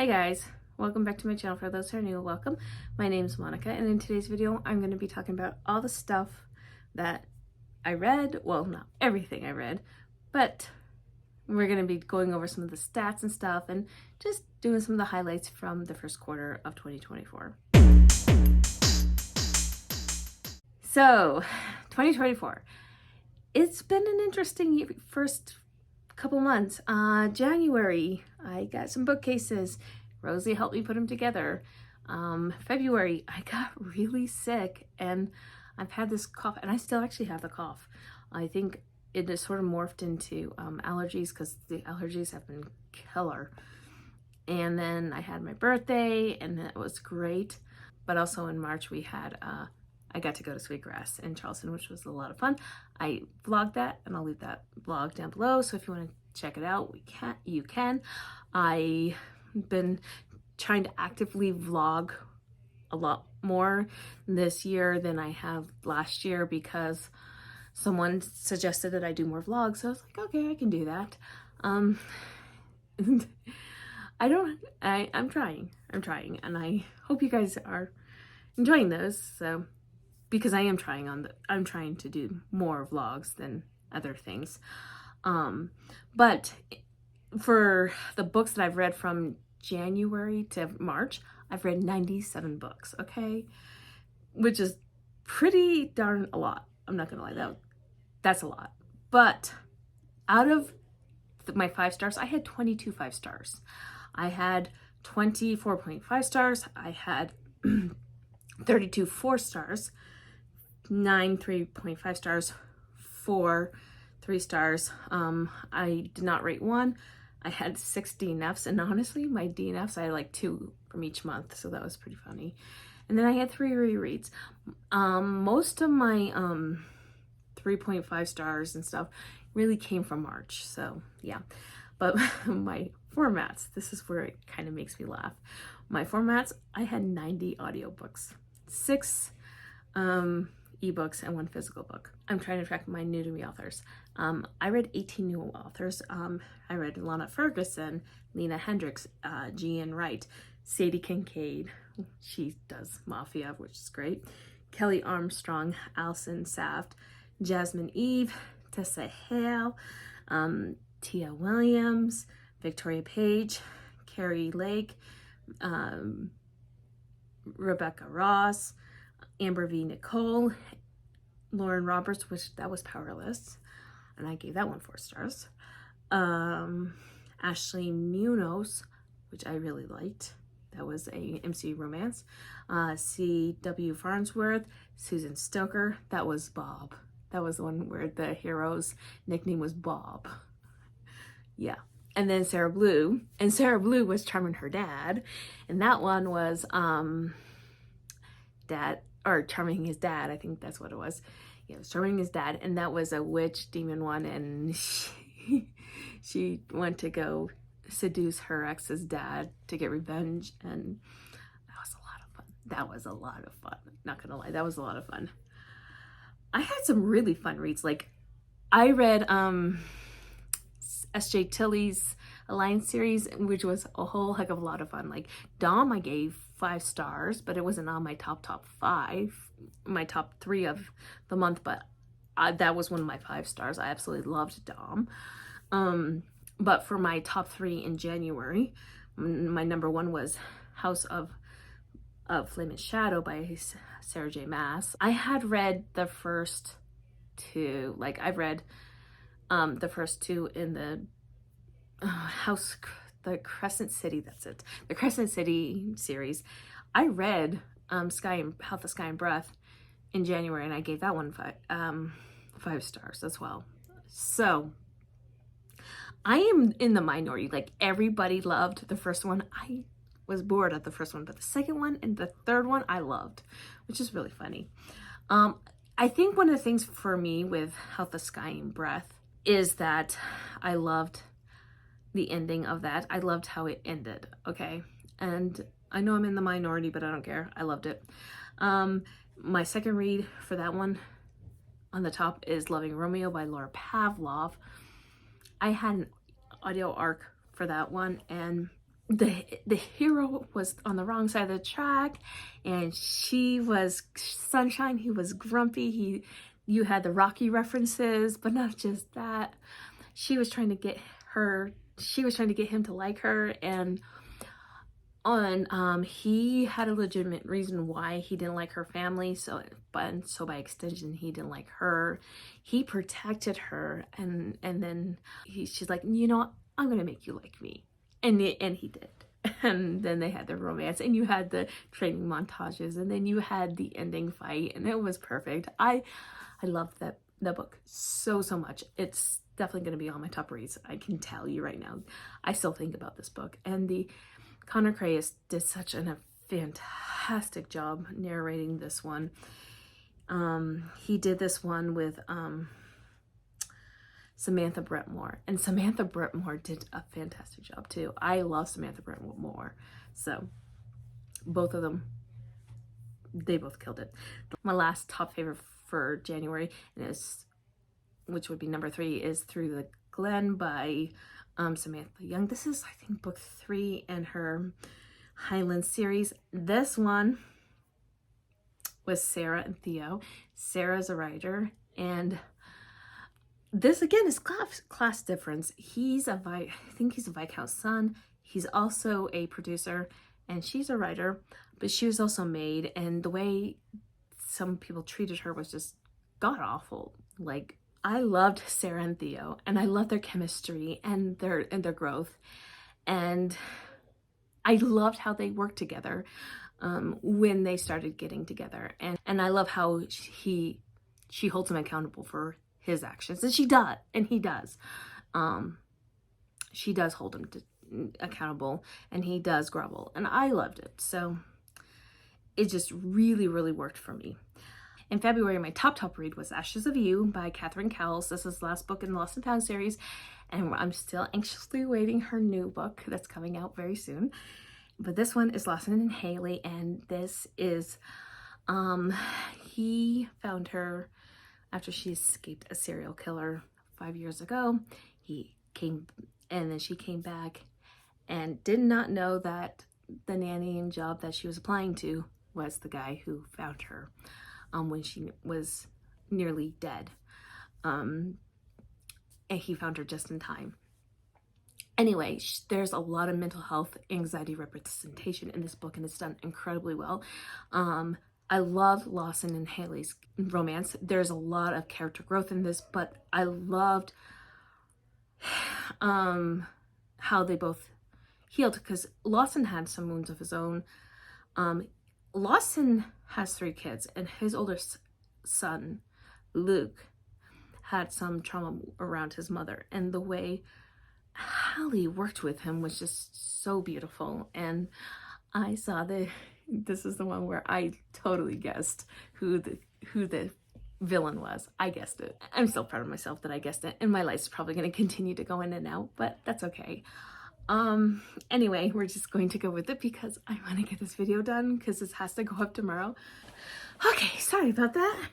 Hey guys, welcome back to my channel. For those who are new, welcome. My name is Monica, and in today's video I'm going to be talking about all the stuff that I read. Well, not everything I read, but we're going to be going over some of the stats and stuff and just doing some of the highlights from the first quarter of 2024. So 2024, it's been an interesting first couple months. January, I got some bookcases. Rosie helped me put them together. February, I got really sick and I've had this cough, and I still actually have the cough. I think it has sort of morphed into allergies, because the allergies have been killer. And then I had my birthday, and that was great. But also in March, we had I got to go to Sweetgrass in Charleston, which was a lot of fun. I vlogged that, and I'll leave that vlog down below. So if you want to check it out, you can. I've been trying to actively vlog a lot more this year than I have last year, because someone suggested that I do more vlogs. So I was like, okay, I can do that. I'm trying, and I hope you guys are enjoying those. So, because I'm trying to do more vlogs than other things. But for the books that I've read from January to March, I've read 97 books, okay? Which is pretty darn a lot. I'm not gonna lie, that's a lot. But out of my 5 stars, I had 22 5 stars. I had 20 4.5 stars. I had 32 4 stars, 9 3.5 stars, 4 3 stars. I did not rate 1. I had 6 DNFs, and honestly, my DNFs, I had like 2 from each month, so that was pretty funny. And then I had 3 rereads. Most of my 3.5 stars and stuff really came from March, so yeah. But my formats, this is where it kind of makes me laugh. My formats, I had 90 audiobooks, 6 ebooks, and 1 physical book. I'm trying to track my new to me authors. I read 18 new authors. I read Lana Ferguson, Lena Hendricks, Gian Wright, Sadie Kincaid, she does Mafia, which is great, Kelly Armstrong, Alison Saft, Jasmine Eve, Tessa Hale, Tia Williams, Victoria Page, Carrie Lake, Rebecca Ross, Amber V. Nicole, Lauren Roberts, which that was Powerless, and I gave that one 4 stars. Ashley Munoz, which I really liked. That was a MC romance. C.W. Farnsworth, Susan Stoker. That was Bob. That was the one where the hero's nickname was Bob. Yeah. And then Sarah Blue. And Sarah Blue was Charming Her Dad. And that one was Charming His Dad. I think that's what it was. Yeah, it was Charming His Dad. And that was a witch demon one. And she went to go seduce her ex's dad to get revenge. And that was a lot of fun. Not gonna lie, that was a lot of fun. I had some really fun reads. Like, I read S.J. Tilley's Alliance series, which was a whole heck of a lot of fun. Like, Dom, I gave 5 stars, but it wasn't on my top 5, my top 3 of the month, but that was one of my 5 stars. I absolutely loved Dom. But for my top 3 in January, my number 1 was House of Flame and Shadow by Sarah J. Maas. I had read the first 2, like I've read the first 2 in the the Crescent City, that's it. The Crescent City series. I read House of Sky and Breath in January, and I gave that one 5 stars as well. So I am in the minority. Like, everybody loved the first one. I was bored at the first one, but the second one and the third one I loved, which is really funny. I think one of the things for me with House of Sky and Breath is that I loved the ending of that. I loved how it ended, okay? And I know I'm in the minority, but I don't care. I loved it. My second read for that one on the top is Loving Romeo by Laura Pavlov. I had an audio arc for that one, and the hero was on the wrong side of the track, and she was sunshine, he was grumpy. You had the Rocky references, but not just that. She was trying to get him to like her, and he had a legitimate reason why he didn't like her family, so by extension he didn't like her. He protected her, and then she's like, you know what? I'm gonna make you like me. And he did. And then they had their romance, and you had the training montages, and then you had the ending fight, and it was perfect. I loved that book so much. It's definitely going to be on my top reads. I can tell you right now. I still think about this book, and Connor Craus did such a fantastic job narrating this one. He did this one with Samantha Brentmore, and Samantha Brentmore did a fantastic job too. I love Samantha Brentmore, so both of them, they both killed it. My last top favorite for January, which would be number 3, is Through the Glen by Samantha Young. This is, I think, book 3 in her Highland series. This one was Sarah and Theo. Sarah's a writer, and this again is class difference. I think he's a Viscount's son. He's also a producer, and she's a writer, but she was also a maid, and the way some people treated her was just god awful. Like, I loved Sarah and Theo, and I loved their chemistry and their growth, and I loved how they worked together when they started getting together, and I love how she holds him accountable for his actions, and he does. She does hold him accountable, and he does grovel, and I loved it. So it just really worked for me. In February, my top read was Ashes of You by Catherine Cowles. This is the last book in the Lost and Found series, and I'm still anxiously waiting her new book that's coming out very soon. But this one is Lawson and Haley, and this is he found her after she escaped a serial killer 5 years ago. And then she came back and did not know that the nannying job that she was applying to was the guy who found her when she was nearly dead. And he found her just in time. Anyway, there's a lot of mental health, anxiety representation in this book, and it's done incredibly well. I love Lawson and Haley's romance. There's a lot of character growth in this, but I loved how they both healed, because Lawson had some wounds of his own. Lawson has 3 kids, and his oldest son, Luke, had some trauma around his mother, and the way Hallie worked with him was just so beautiful. And I saw this is the one where I totally guessed who the villain was. I guessed it. I'm still proud of myself that I guessed it, and my light's probably going to continue to go in and out, but that's okay. Anyway, we're just going to go with it because I want to get this video done, because this has to go up tomorrow. Okay, sorry about that.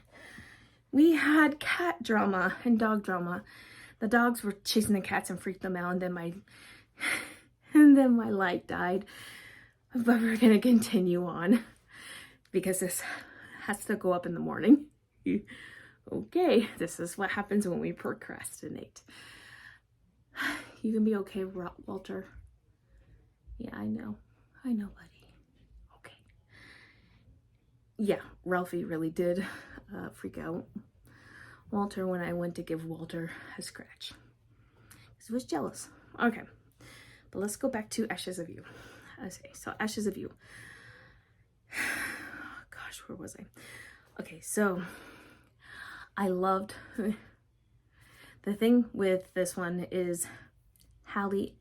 We had cat drama and dog drama. The dogs were chasing the cats and freaked them out, and then my light died. But we're gonna continue on because this has to go up in the morning. Okay, this is what happens when we procrastinate. You can be okay, Walter. Yeah, I know, buddy. Okay. Yeah, Ralphie really did freak out Walter when I went to give Walter a scratch, because he was jealous. Okay, but let's go back to Ashes of You. Okay, so Ashes of You. Gosh, where was I? Okay, so I loved the thing with this one is Hallie.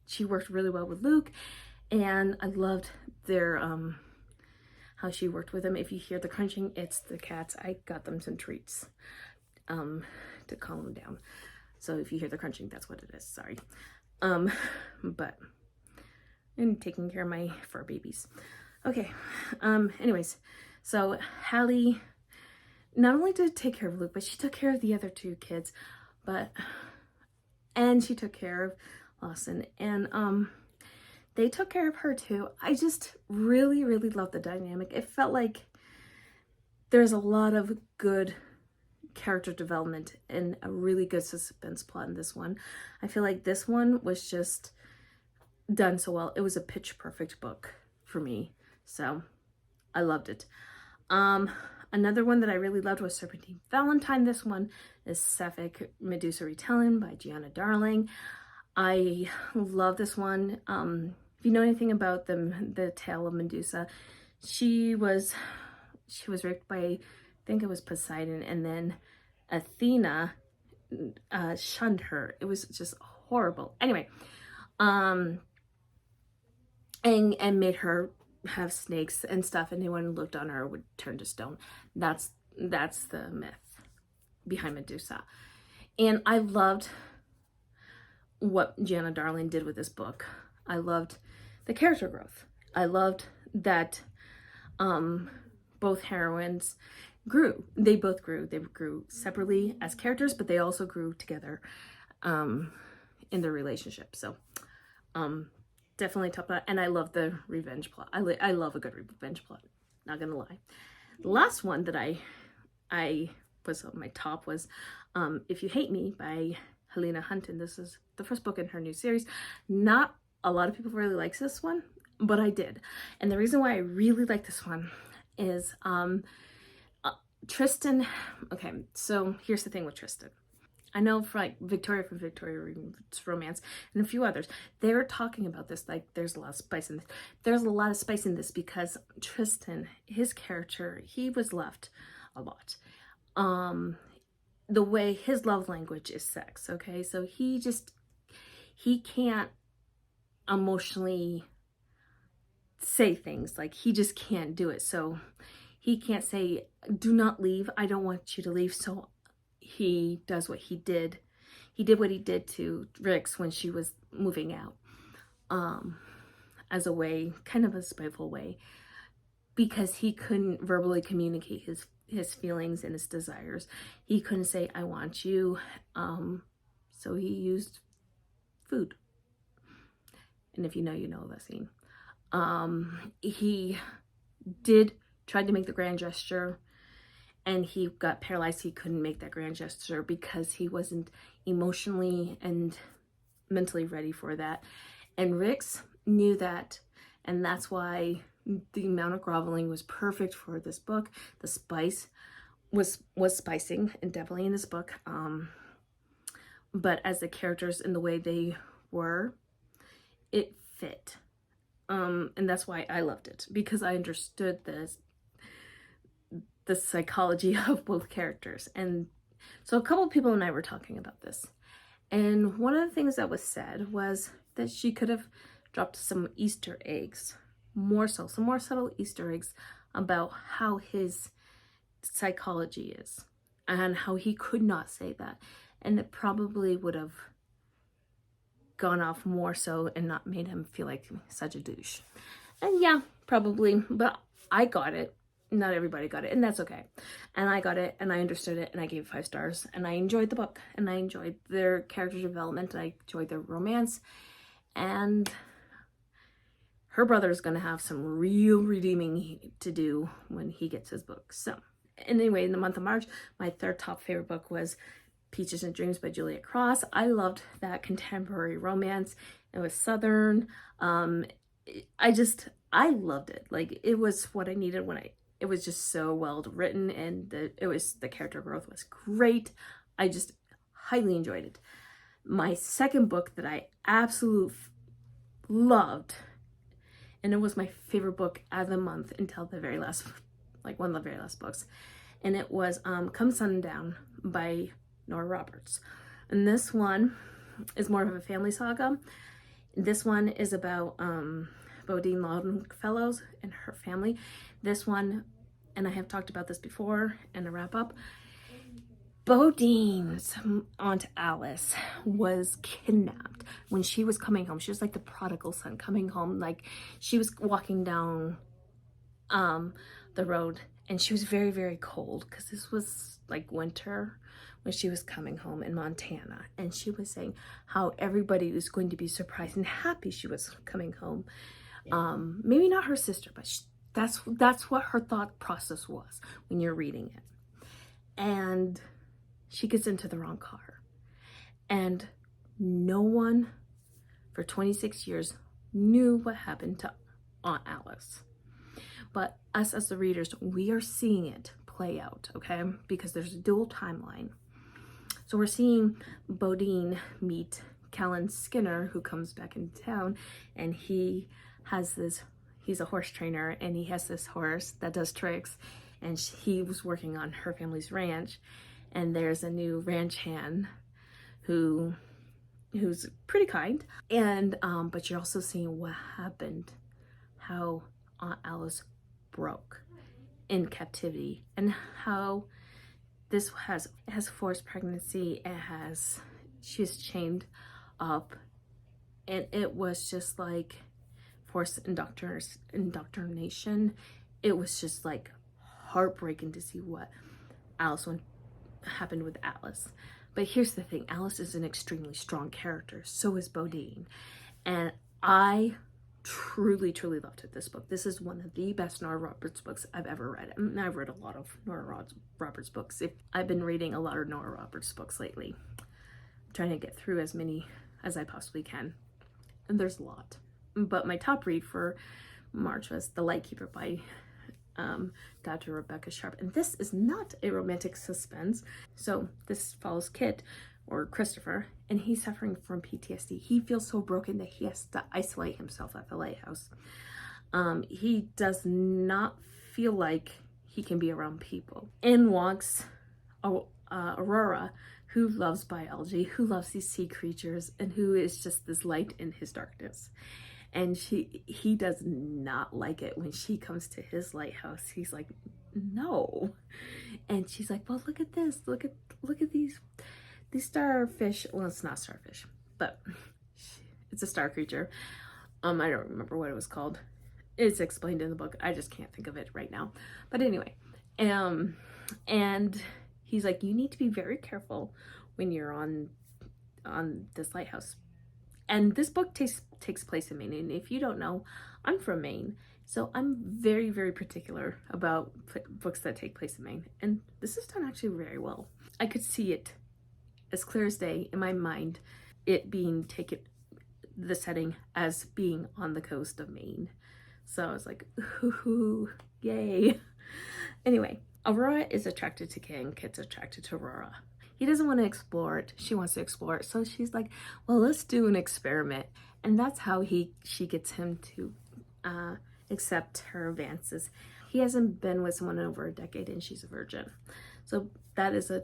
She worked really well with Luke, and I loved their how she worked with him. If you hear the crunching, it's the cats. I got them some treats to calm them down. So if you hear the crunching, that's what it is. Sorry. But and taking care of my fur babies. Okay. Anyways, so Hallie not only did take care of Luke, but she took care of the other 2 kids, and she took care of Lawson. And they took care of her too. I just really, really love the dynamic. It felt like there's a lot of good character development and a really good suspense plot in this one. I feel like this one was just done so well. It was a pitch perfect book for me. So I loved it. Another one that I really loved was Serpentine Valentine. This one is Sapphic Medusa retelling by Gianna Darling. I love this one. If you know anything about the tale of Medusa, she was raped by, I think it was Poseidon, and then Athena shunned her. It was just horrible. Anyway, and made her have snakes and stuff, and anyone who looked on her would turn to stone. That's the myth behind Medusa. And I loved what Gianna Darling did with this book. I loved the character growth. I loved that both heroines grew. They both grew. They grew separately as characters, but they also grew together in their relationship. So definitely top that. And I love the revenge plot. I love a good revenge plot, not gonna lie. The last one that I was on my top was If You Hate Me by Helena Hunt, and this is the first book in her new series. Not a lot of people really likes this one, but I did. And the reason why I really like this one is Tristan. Okay, so here's the thing with Tristan. I know for like Victoria from Victoria Romance and a few others, they're talking about this like there's a lot of spice in this. There's a lot of spice in this because Tristan, his character, he was left a lot. The way his love language is sex, okay? So he can't emotionally say things, like he just can't do it. So he can't say, do not leave, I don't want you to leave. So he does what he did. He did what he did to Rix when she was moving out, as a way, kind of a spiteful way, because he couldn't verbally communicate his feelings and his desires. He couldn't say, I want you. So he used food. And if you know that scene. He tried to make the grand gesture, and he got paralyzed. He couldn't make that grand gesture because he wasn't emotionally and mentally ready for that. And Rix knew that, and that's why the amount of groveling was perfect for this book. The spice was spicing, and definitely in this book. But as the characters and the way they were, it fit. And that's why I loved it, because I understood the psychology of both characters. And so a couple of people and I were talking about this, and one of the things that was said was that she could have dropped some Easter eggs, some more subtle Easter eggs about how his psychology is and how he could not say that, and it probably would have gone off more so and not made him feel like such a douche. And yeah, probably, but I got it. Not everybody got it, and that's okay. And I got it, and I understood it, and I gave it 5 stars, and I enjoyed the book, and I enjoyed their character development, and I enjoyed their romance, and her brother is going to have some real redeeming to do when he gets his book. So anyway, in the month of March, my third top favorite book was Peaches and Dreams by Juliet Cross. I loved that contemporary romance. It was Southern. I loved it. Like, it was what I needed it was just so well written, and the character growth was great. I just highly enjoyed it. My second book that I absolutely loved, and it was my favorite book of the month until the very last, like one of the very last books, and it was Come Sundown by Nora Roberts. And this one is more of a family saga. This one is about Bodine Longfellow and her family. This one, and I have talked about this before in a wrap up, Bodine's Aunt Alice was kidnapped when she was coming home. She was like the prodigal son coming home. Like, she was walking down the road, And she was very, very cold because this was like winter when she was coming home in Montana. And she was saying how everybody was going to be surprised and happy she was coming home. Maybe not her sister, but that's what her thought process was when you're reading it. And she gets into the wrong car. And no one for 26 years knew what happened to Aunt Alice. But us as the readers, we are seeing it play out, okay? Because there's a dual timeline. So we're seeing Bodine meet Callan Skinner, who comes back into town, and he's a horse trainer, and he has this horse that does tricks, and he was working on her family's ranch, and there's a new ranch hand who's pretty kind, and but you're also seeing what happened, how Aunt Alice broke in captivity, and how this has forced pregnancy. She's chained up, and it was just like forced indoctrination. It was just like heartbreaking to see what happened with Alice. But here's the thing, Alice is an extremely strong character, so is Bodine, and I truly loved this book. This is one of the best Nora Roberts books I've ever read. I mean, I've read a lot of Nora Roberts books. I've been reading a lot of Nora Roberts books lately. I'm trying to get through as many as I possibly can. And there's a lot. But my top read for March was The Lightkeeper by Dr. Rebecca Sharp. And this is not a romantic suspense. So this follows Kit, or Christopher, and he's suffering from PTSD. He feels so broken that he has to isolate himself at the lighthouse. He does not feel like he can be around people. In walks Aurora, who loves biology, who loves these sea creatures, and who is just this light in his darkness. And he does not like it when she comes to his lighthouse. He's like, no. And she's like, well, look at this. Look at these starfish. Well, it's not starfish, but it's a star creature. I don't remember what it was called. It's explained in the book. I just can't think of it right now. But anyway, and he's like, you need to be very careful when you're on this lighthouse. And this book takes place in Maine. And if you don't know, I'm from Maine. So I'm very, very particular about books that take place in Maine. And this is done actually very well. I could see it as clear as day in my mind, it being the setting as being on the coast of Maine. So I was like, ooh, yay. Anyway, Aurora is attracted to Kit, and Kit's attracted to Aurora. He doesn't want to explore it. She wants to explore it. So she's like, well, let's do an experiment. And that's how she gets him to accept her advances. He hasn't been with someone in over a decade, and she's a virgin. So that is a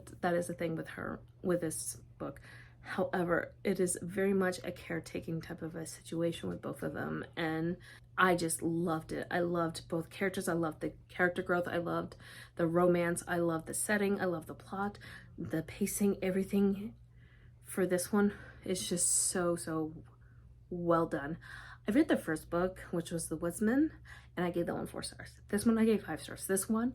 thing with her, with this book. However, it is very much a caretaking type of a situation with both of them, and I just loved it. I loved both characters. I loved the character growth. I loved the romance. I loved the setting. I loved the plot, the pacing. Everything for this one is just so well done. I read the first book, which was The Woodsman, and I gave that one 4 stars. This one I gave 5 stars. This one,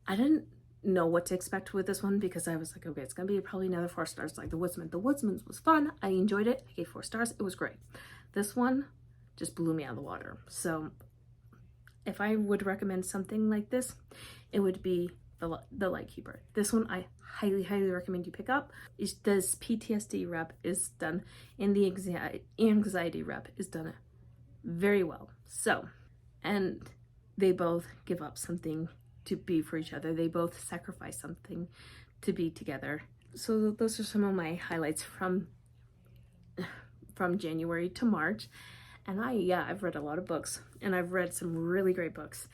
I didn't know what to expect with this one because I was like, okay, it's gonna be probably another 4 stars like The Woodsman. The Woodsman was fun. I enjoyed it. I gave 4 stars. It was great. This one just blew me out of the water. So if I would recommend something like this, it would be The Lightkeeper. This one I highly recommend you pick up. This PTSD rep is done, and the anxiety rep is done very well. So, and they both give up something to be for each other. They both sacrifice something to be together. So those are some of my highlights from January to March. And I've read a lot of books, and I've read some really great books.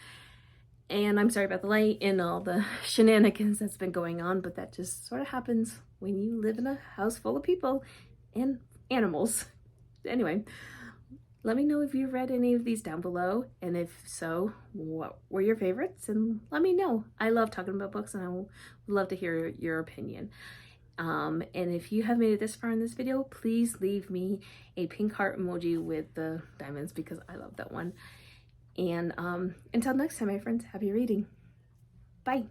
And I'm sorry about the light and all the shenanigans that's been going on, but that just sort of happens when you live in a house full of people and animals. Anyway, let me know if you read any of these down below, and if so, what were your favorites, and let me know. I love talking about books, and I would love to hear your opinion. And if you have made it this far in this video, please leave me a pink heart emoji with the diamonds because I love that one. And until next time, my friends, happy reading. Bye.